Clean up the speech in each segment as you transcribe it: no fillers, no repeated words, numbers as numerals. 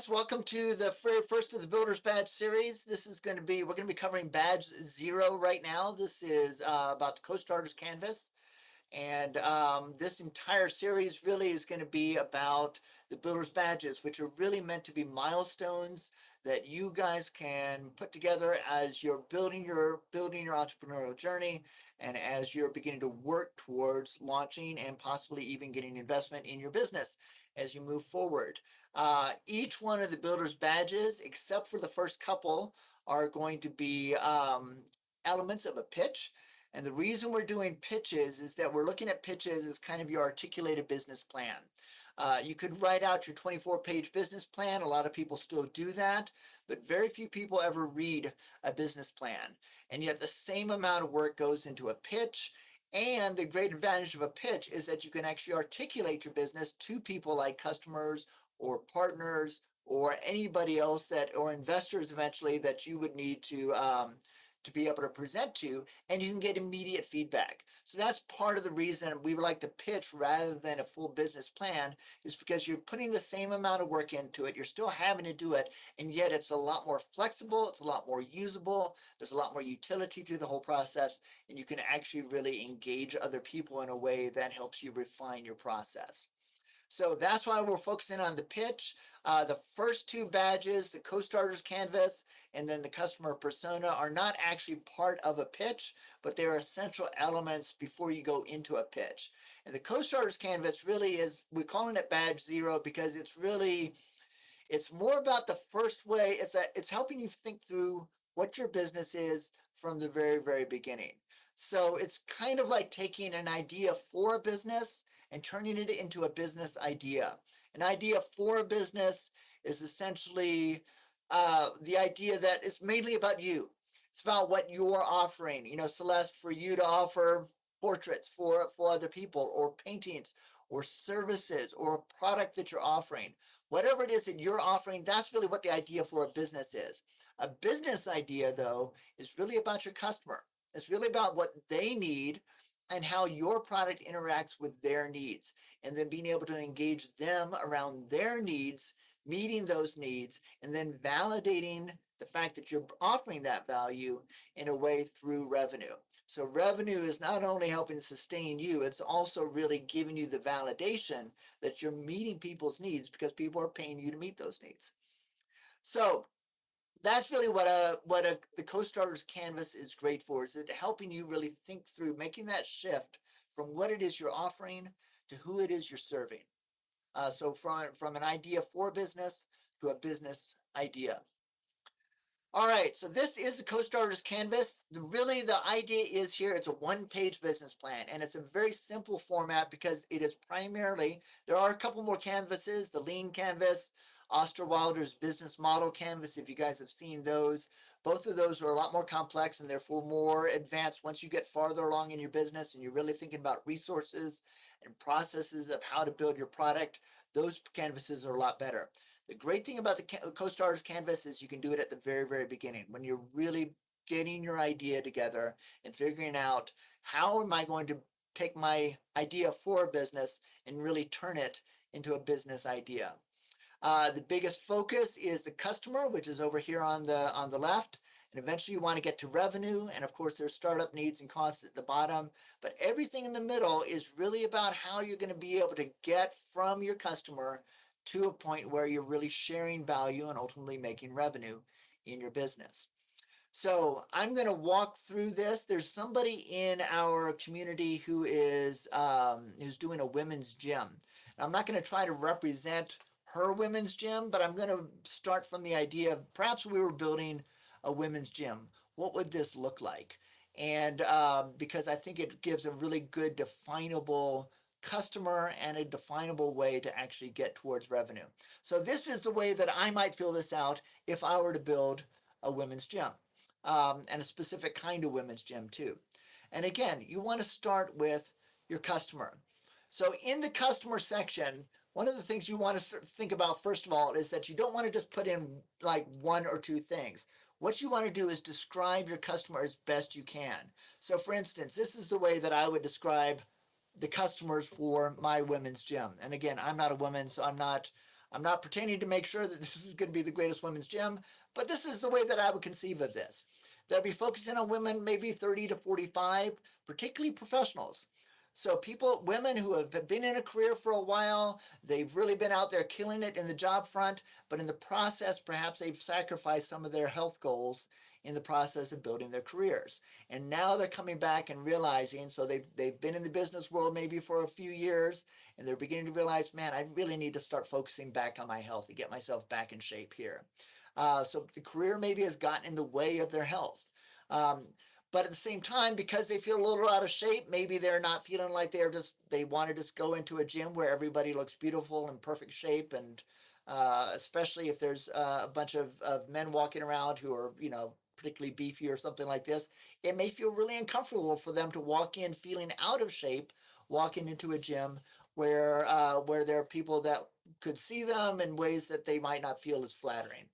guys, welcome to the very first of the Builder's Badge series. We're going to be covering Badge 0 right now. This is about the CoStarter's Canvas. And this entire series really is going to be about the Builder's Badges, which are really meant to be milestones that you guys can put together as you're building your entrepreneurial journey and as you're beginning to work towards launching and possibly even getting investment in your business as you move forward. Each one of the Builder's Badges, except for the first couple, are going to be elements of a pitch. And the reason we're doing pitches is that we're looking at pitches as kind of your articulated business plan. You could write out your 24-page business plan. A lot of people still do that, but very few people ever read a business plan. And yet the same amount of work goes into a pitch. And the great advantage of a pitch is that you can actually articulate your business to people like customers or partners or anybody else or investors eventually that you would need to be able to present to, and you can get immediate feedback. So that's part of the reason we would like to pitch rather than a full business plan, is because you're putting the same amount of work into it. You're still having to do it, and yet it's a lot more flexible. It's a lot more usable. There's a lot more utility to the whole process, and you can actually really engage other people in a way that helps you refine your process. So that's why we're focusing on the pitch. The first two badges, the CoStarter's Canvas and then the customer persona, are not actually part of a pitch, but they're essential elements before you go into a pitch. And the CoStarter's Canvas really is, we're calling it Badge 0 because it's more about the first way. It's helping you think through what your business is from the very, very beginning. So it's kind of like taking an idea for a business and turning it into a business idea. An idea for a business is essentially the idea that it's mainly about you. It's about what you're offering. You know, Celeste, for you to offer portraits for other people, or paintings, or services, or a product that you're offering. Whatever it is that you're offering, that's really what the idea for a business is. A business idea, though, is really about your customer. It's really about what they need and how your product interacts with their needs, and then being able to engage them around their needs, meeting those needs, and then validating the fact that you're offering that value in a way through revenue. So revenue is not only helping sustain you, it's also really giving you the validation that you're meeting people's needs because people are paying you to meet those needs. So that's really what the CoStarter's Canvas is great for, is it helping you really think through making that shift from what it is you're offering to who it is you're serving. So from an idea for business to a business idea. All right, so this is the CoStarter's Canvas. Really, the idea is here, it's a one-page business plan, and it's a very simple format because it is primarily, there are a couple more canvases, the Lean Canvas, Osterwilder's Business Model Canvas, if you guys have seen those. Both of those are a lot more complex and therefore more advanced once you get farther along in your business and you're really thinking about resources and processes of how to build your product. Those canvases are a lot better. The great thing about the CoStarter's Canvas is you can do it at the very, very beginning when you're really getting your idea together and figuring out, how am I going to take my idea for a business and really turn it into a business idea. The biggest focus is the customer, which is over here on the left. And eventually you want to get to revenue. And of course, there's startup needs and costs at the bottom. But everything in the middle is really about how you're going to be able to get from your customer to a point where you're really sharing value and ultimately making revenue in your business. So I'm going to walk through this. There's somebody in our community who is who's doing a women's gym. Now, I'm not going to try to represent her women's gym, but I'm going to start from the idea of perhaps we were building a women's gym. What would this look like? And because I think it gives a really good definable customer and a definable way to actually get towards revenue. So this is the way that I might fill this out if I were to build a women's gym, and a specific kind of women's gym too. And again, you want to start with your customer. So in the customer section, one of the things you want to think about, first of all, is that you don't want to just put in like one or two things. What you want to do is describe your customer as best you can. So for instance, this is the way that I would describe the customers for my women's gym. And again, I'm not a woman, so I'm not I'm not pretending to make sure that this is going to be the greatest women's gym, but this is the way that I would conceive of this. They'll be focusing on women maybe 30 to 45, particularly professionals. So people, women who have been in a career for a while, they've really been out there killing it in the job front, but in the process, perhaps they've sacrificed some of their health goals in the process of building their careers. And now they're coming back and realizing, so they've been in the business world maybe for a few years, and they're beginning to realize, man, I really need to start focusing back on my health and get myself back in shape here. So the career maybe has gotten in the way of their health. Um, but at the same time, because they feel a little out of shape, maybe they're not feeling like they want to just go into a gym where everybody looks beautiful and perfect shape. And especially if there's a bunch of men walking around who are, particularly beefy or something like this, it may feel really uncomfortable for them to walk in feeling out of shape, walking into a gym where there are people that could see them in ways that they might not feel as flattering.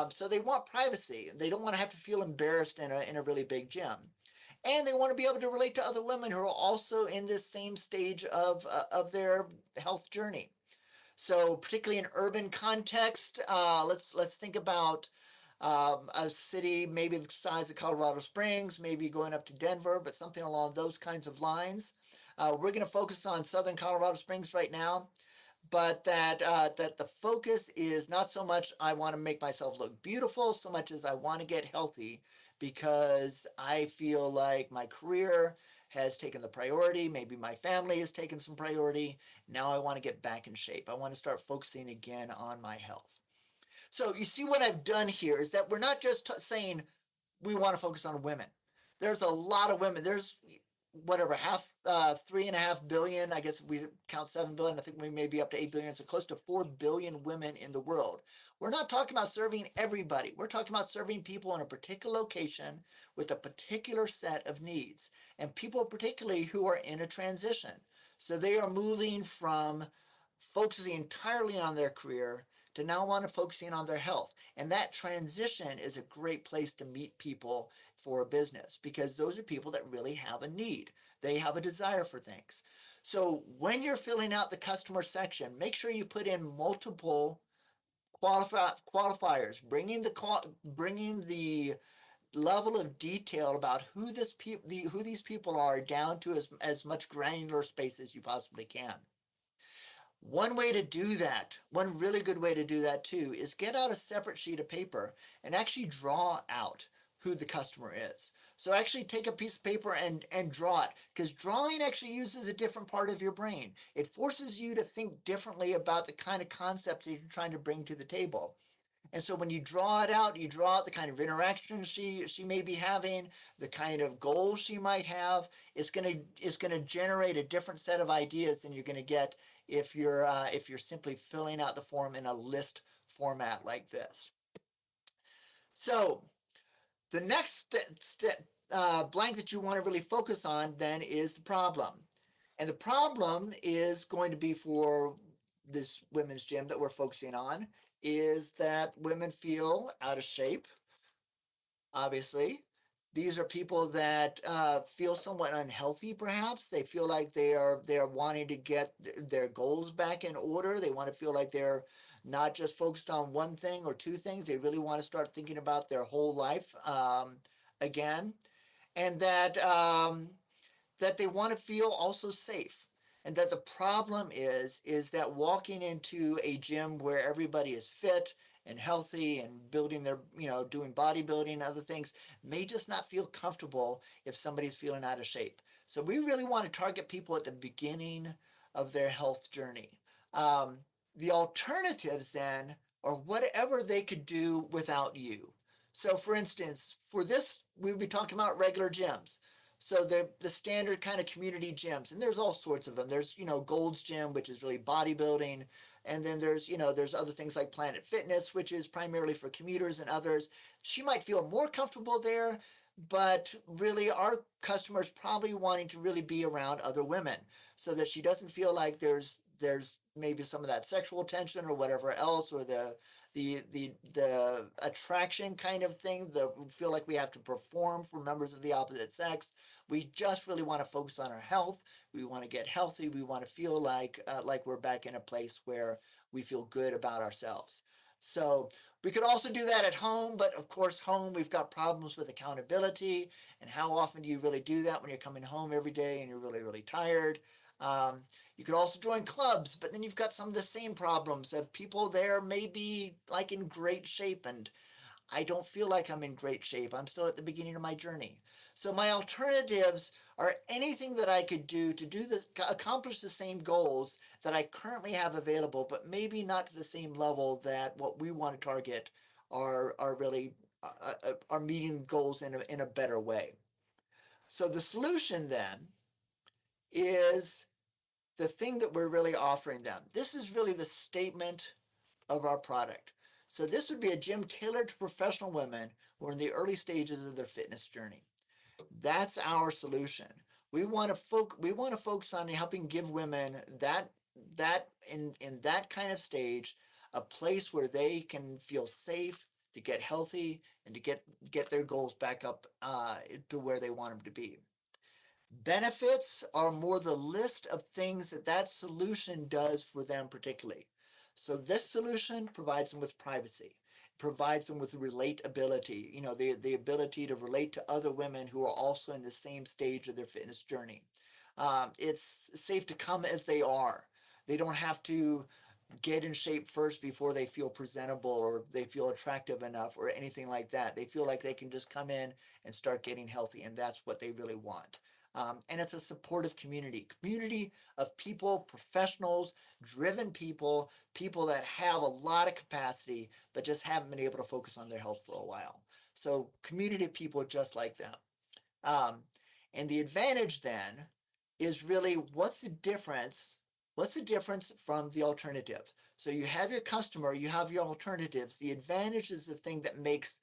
So they want privacy. They don't want to have to feel embarrassed in a really big gym. And they want to be able to relate to other women who are also in this same stage of their health journey. So particularly in urban context, let's think about a city maybe the size of Colorado Springs, maybe going up to Denver, but something along those kinds of lines. We're going to focus on Southern Colorado Springs right now, but that the focus is not so much I want to make myself look beautiful so much as I want to get healthy because I feel like my career has taken the priority, maybe my family has taken some priority. Now I want to get back in shape. I want to start focusing again on my health. So you see what I've done here is that we're not just saying we want to focus on women. There's a lot of women. There's whatever 3.5 billion. I guess if we count 7 billion. I think we may be up to 8 billion. So close to 4 billion women in the world. We're not talking about serving everybody. We're talking about serving people in a particular location with a particular set of needs, and people particularly who are in a transition. So they are moving from focusing entirely on their career to now want to focusing on their health. And that transition is a great place to meet people for a business because those are people that really have a need. They have a desire for things. So when you're filling out the customer section, make sure you put in multiple qualifiers, bringing the level of detail about who these people are down to as much granular space as you possibly can. One way to do that, one really good way to do that too, is get out a separate sheet of paper and actually draw out who the customer is. So actually take a piece of paper and draw it, because drawing actually uses a different part of your brain. It forces you to think differently about the kind of concepts that you're trying to bring to the table. And so when you draw it out, you draw out the kind of interaction she may be having, the kind of goals she might have. It's gonna generate a different set of ideas than you're gonna get if you're simply filling out the form in a list format like this. So the next blank that you want to really focus on then is the problem. And the problem is going to be for this women's gym that we're focusing on is that women feel out of shape, obviously. These are people that feel somewhat unhealthy, perhaps. They feel like they are wanting to get their goals back in order. They want to feel like they're not just focused on one thing or two things. They really want to start thinking about their whole life again, and that they want to feel also safe. And that the problem is that walking into a gym where everybody is fit and healthy and building their, doing bodybuilding and other things may just not feel comfortable if somebody's feeling out of shape. So we really want to target people at the beginning of their health journey. The alternatives then are whatever they could do without you. So for instance, for this, we'll be talking about regular gyms. So the standard kind of community gyms, and there's all sorts of them. There's, Gold's Gym, which is really bodybuilding. And then there's other things like Planet Fitness, which is primarily for commuters and others. She might feel more comfortable there, but really our customers probably wanting to really be around other women so that she doesn't feel like there's maybe some of that sexual tension or whatever else, or the attraction kind of thing, the feel like we have to perform for members of the opposite sex. We just really want to focus on our health. We want to get healthy. We want to feel like we're back in a place where we feel good about ourselves. So we could also do that at home, but of course, home, we've got problems with accountability. And how often do you really do that when you're coming home every day and you're really, really tired? Um, you could also join clubs, but then you've got some of the same problems of people there may be like in great shape, and I don't feel like I'm in great shape. I'm still at the beginning of my journey. So my alternatives are anything that I could do to accomplish the same goals that I currently have available, but maybe not to the same level that what we want to target are really are meeting goals in a better way. So the solution then is the thing that we're really offering them. This is really the statement of our product. So this would be a gym tailored to professional women who are in the early stages of their fitness journey. That's our solution. We want to focus on helping give women that in that kind of stage a place where they can feel safe to get healthy and to get their goals back up to where they want them to be. Benefits are more the list of things that solution does for them particularly. So this solution provides them with privacy, provides them with relatability, the ability to relate to other women who are also in the same stage of their fitness journey. It's safe to come as they are. They don't have to get in shape first before they feel presentable or they feel attractive enough or anything like that. They feel like they can just come in and start getting healthy, and that's what they really want. And it's a supportive community of people, professionals, driven people, people that have a lot of capacity, but just haven't been able to focus on their health for a while. So community of people just like them. Um, and the advantage then is really what's the difference? What's the difference from the alternative? So you have your customer, you have your alternatives. The advantage is the thing that makes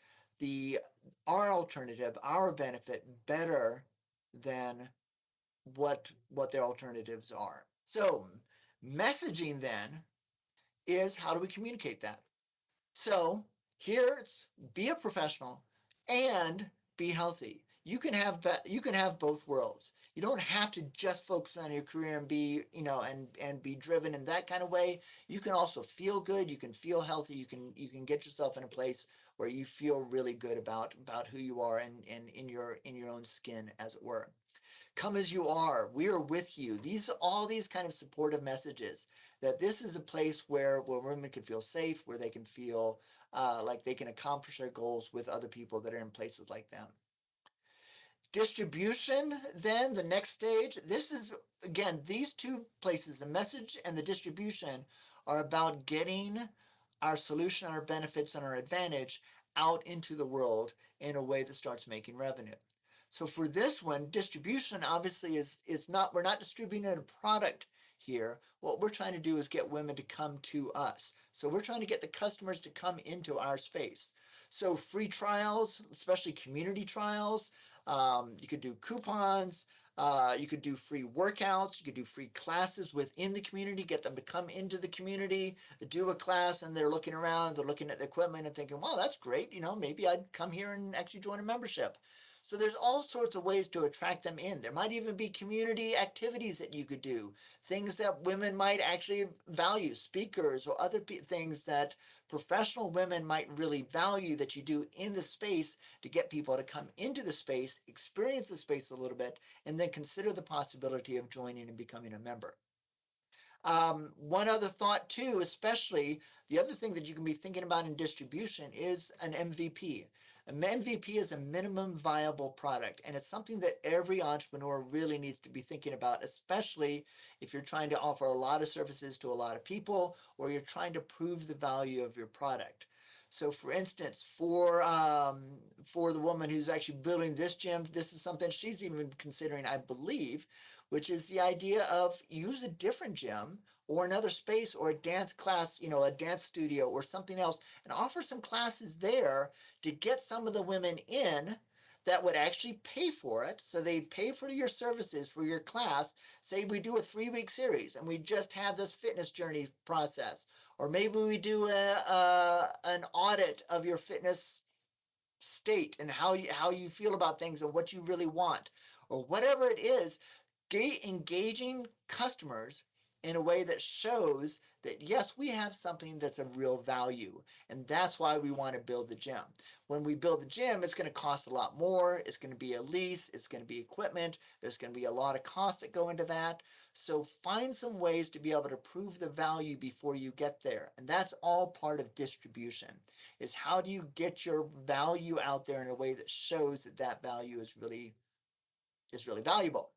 our alternative, our benefit better than what their alternatives are. So messaging then is how do we communicate that? So here it's be a professional and be healthy. You can have both worlds. You don't have to just focus on your career and be, and be driven in that kind of way. You can also feel good, you can feel healthy, you can get yourself in a place where you feel really good about who you are and in your own skin, as it were. Come as you are. We are with you. All these kind of supportive messages that this is a place where women can feel safe, where they can feel like they can accomplish their goals with other people that are in places like them. Distribution, then the next stage. This is, again, these two places, the message and the distribution, are about getting our solution, our benefits, and our advantage out into the world in a way that starts making revenue. So for this one, distribution obviously is not, we're not distributing a product here. What we're trying to do is get women to come to us. So we're trying to get the customers to come into our space. So free trials, especially community trials. You could do coupons. You could do free workouts. You could do free classes within the community, get them to come into the community, do a class, and they're looking around, they're looking at the equipment and thinking, wow, that's great. Maybe I'd come here and actually join a membership. So there's all sorts of ways to attract them in. There might even be community activities that you could do, things that women might actually value, speakers or other things that professional women might really value that you do in the space to get people to come into the space, experience the space a little bit, and then consider the possibility of joining and becoming a member. One other thought too, especially the other thing that you can be thinking about in distribution is an MVP. An MVP is a minimum viable product, and it's something that every entrepreneur really needs to be thinking about, especially if you're trying to offer a lot of services to a lot of people, or you're trying to prove the value of your product. So for instance, for the woman who's actually building this gym, this is something she's even considering, I believe, which is the idea of use a different gym or another space or a dance class, a dance studio or something else, and offer some classes there to get some of the women in that would actually pay for it. So they pay for your services for your class. Say we do a 3-week series and we just have this fitness journey process, or maybe we do an audit of your fitness state and how you feel about things and what you really want, or whatever it is. Engaging customers in a way that shows that yes, we have something that's of real value, and that's why we want to build the gym. When we build the gym, it's going to cost a lot more. It's going to be a lease, it's going to be equipment, there's going to be a lot of costs that go into that. So find some ways to be able to prove the value before you get there, and that's all part of distribution, is how do you get your value out there in a way that shows that that value is really valuable.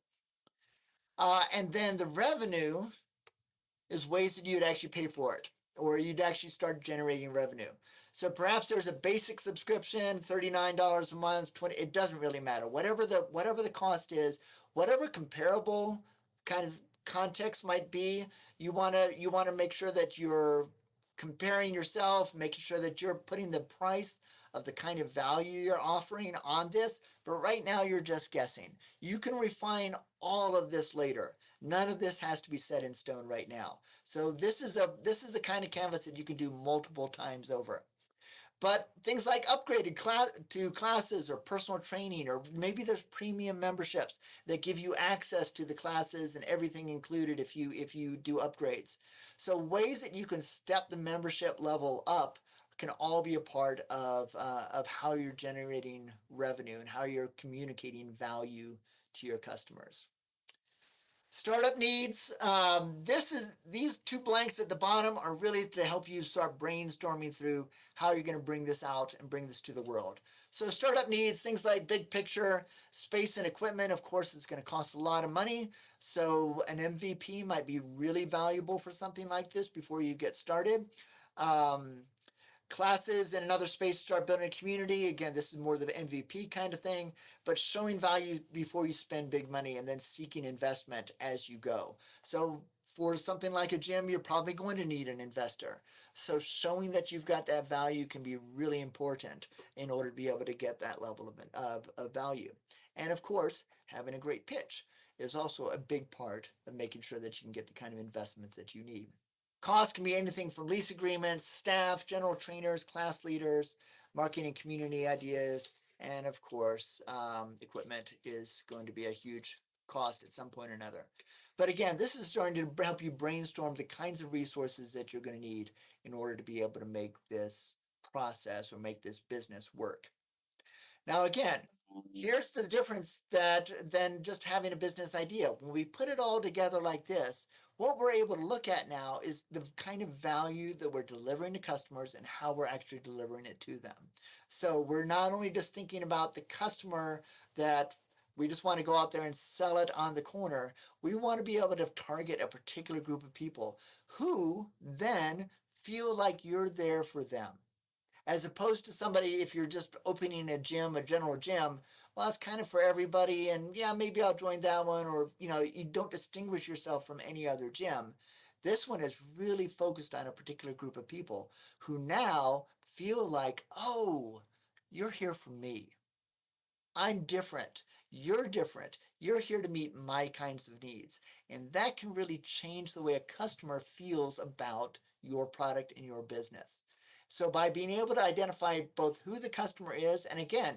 And then the revenue is ways that you'd actually pay for it, or you'd actually start generating revenue. So perhaps there's a basic subscription, $39 a month, 20, it doesn't really matter. Whatever the cost is, whatever comparable kind of context might be, you want to make sure that you're comparing yourself, making sure that you're putting the price of the kind of value you're offering on this. But right now you're just guessing. You can refine all of this later. None of this has to be set in stone right now. So this is the kind of canvas that you can do multiple times over. But things like upgraded to classes or personal training, or maybe there's premium memberships that give you access to the classes and everything included if you do upgrades. So ways that you can step the membership level up can all be a part of how you're generating revenue and how you're communicating value to your customers. Startup needs. These two blanks at the bottom are really to help you start brainstorming through how you're going to bring this out and bring this to the world. So startup needs, things like big picture, space and equipment. Of course, it's going to cost a lot of money. So an MVP might be really valuable for something like this before you get started. Classes and another space to start building a community. Again, this is more the MVP kind of thing, but showing value before you spend big money and then seeking investment as you go. So for something like a gym, you're probably going to need an investor. So showing that you've got that value can be really important in order to be able to get that level of value. And of course, having a great pitch is also a big part of making sure that you can get the kind of investments that you need. Cost can be anything from lease agreements, staff, general trainers, class leaders, marketing and community ideas, and of course, equipment is going to be a huge cost at some point or another. But again, this is starting to help you brainstorm the kinds of resources that you're going to need in order to be able to make this process or make this business work. Now, again, here's the difference than just having a business idea. When we put it all together like this, what we're able to look at now is the kind of value that we're delivering to customers and how we're actually delivering it to them. So we're not only just thinking about the customer that we just want to go out there and sell it on the corner. We want to be able to target a particular group of people who then feel like you're there for them. As opposed to somebody, if you're just opening a gym, a general gym, well, that's kind of for everybody, and yeah, maybe I'll join that one, or you don't distinguish yourself from any other gym. This one is really focused on a particular group of people who now feel like, oh, you're here for me. I'm different. You're different. You're here to meet my kinds of needs. And that can really change the way a customer feels about your product and your business. So by being able to identify both who the customer is, and again,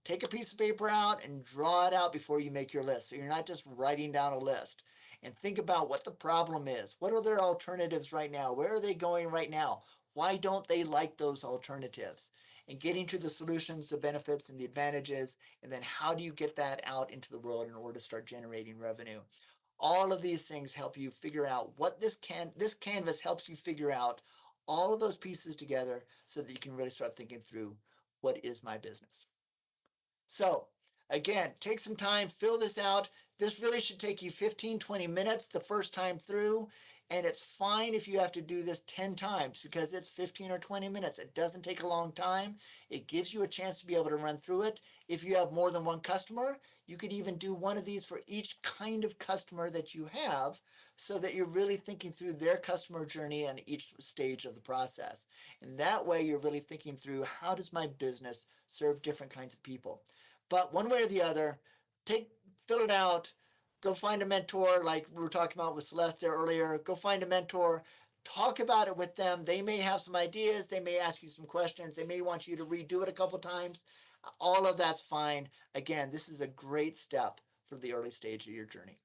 take a piece of paper out and draw it out before you make your list. So you're not just writing down a list, and think about what the problem is. What are their alternatives right now? Where are they going right now? Why don't they like those alternatives? And getting to the solutions, the benefits, and the advantages, and then how do you get that out into the world in order to start generating revenue? All of these things help you figure out what this canvas helps you figure out all of those pieces together so that you can really start thinking through, what is my business? So again, take some time, fill this out. This really should take you 15, 20 minutes the first time through. And it's fine if you have to do this 10 times because it's 15 or 20 minutes. It doesn't take a long time. It gives you a chance to be able to run through it. If you have more than one customer, you could even do one of these for each kind of customer that you have so that you're really thinking through their customer journey and each stage of the process. And that way you're really thinking through, how does my business serve different kinds of people? But one way or the other, fill it out, go find a mentor, like we were talking about with Celeste there earlier. Go find a mentor, talk about it with them. They may have some ideas, they may ask you some questions, they may want you to redo it a couple times. All of that's fine. Again, this is a great step for the early stage of your journey.